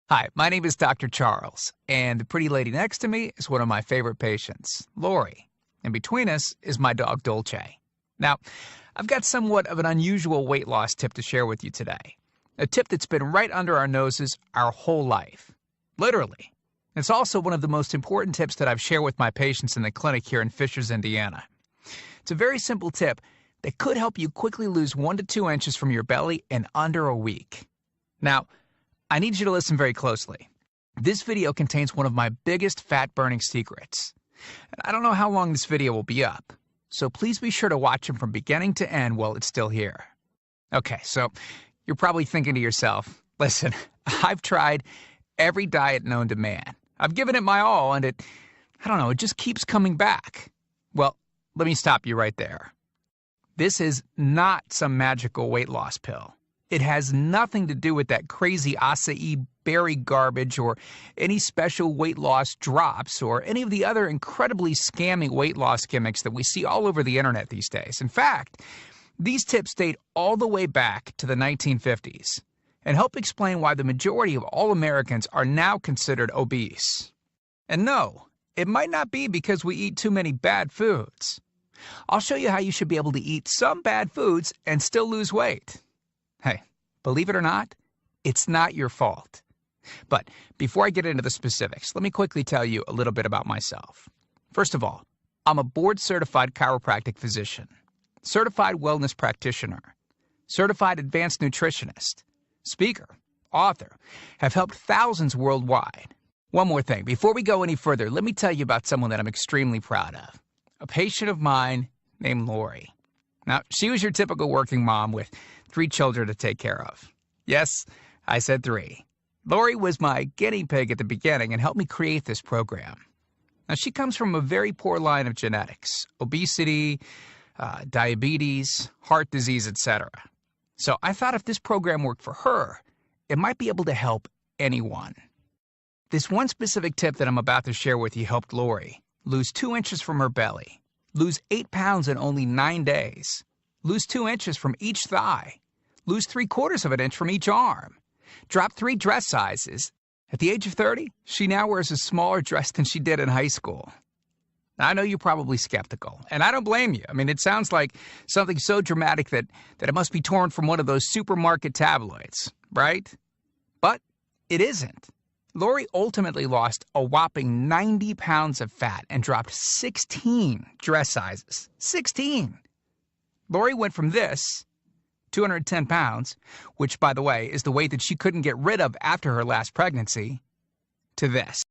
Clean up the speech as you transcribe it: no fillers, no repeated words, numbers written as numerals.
Hi, my name is Dr. Charles, and the pretty lady next to me is one of my favorite patients, Lori. And between us is my dog, Dolce. Now, I've got somewhat of an unusual weight loss tip to share with you today. A tip that's been right under our noses our whole life. Literally. It's also one of the most important tips that I've shared with my patients in the clinic here in Fishers, Indiana. It's a very simple tip that could help you quickly lose 1 to 2 inches from your belly in under a week. Now, I need you to listen very closely. This video contains one of my biggest fat-burning secrets. And I don't know how long this video will be up, so please be sure to watch it from beginning to end while it's still here. Okay, so you're probably thinking to yourself, listen, I've tried every diet known to man. I've given it my all, and it just keeps coming back. Well, let me stop you right there. This is not some magical weight loss pill. It has nothing to do with that crazy acai berry garbage or any special weight loss drops or any of the other incredibly scammy weight loss gimmicks that we see all over the internet these days. In fact, these tips date all the way back to the 1950s and help explain why the majority of all Americans are now considered obese. And no, it might not be because we eat too many bad foods. I'll show you how you should be able to eat some bad foods and still lose weight. Hey, believe it or not, it's not your fault. But before I get into the specifics, let me quickly tell you a little bit about myself. First of all, I'm a board-certified chiropractic physician, certified wellness practitioner, certified advanced nutritionist, speaker, author, have helped thousands worldwide. One more thing, before we go any further, let me tell you about someone that I'm extremely proud of, a patient of mine named Lori. Now, she was your typical working mom with 3 children to take care of. Yes, I said 3. Lori was my guinea pig at the beginning and helped me create this program. Now, she comes from a very poor line of genetics, obesity, diabetes, heart disease, etc. So I thought if this program worked for her, it might be able to help anyone. This one specific tip that I'm about to share with you helped Lori lose 2 inches from her belly, lose 8 pounds in only 9 days, lose 2 inches from each thigh, lose 3/4 of an inch from each arm, drop 3 dress sizes. At the age of 30, she now wears a smaller dress than she did in high school. Now, I know you're probably skeptical, and I don't blame you. I mean, it sounds like something so dramatic that it must be torn from one of those supermarket tabloids, right? But it isn't. Lori ultimately lost a whopping 90 pounds of fat and dropped 16 dress sizes. 16! Lori went from this, 210 pounds, which, by the way, is the weight that she couldn't get rid of after her last pregnancy, to this.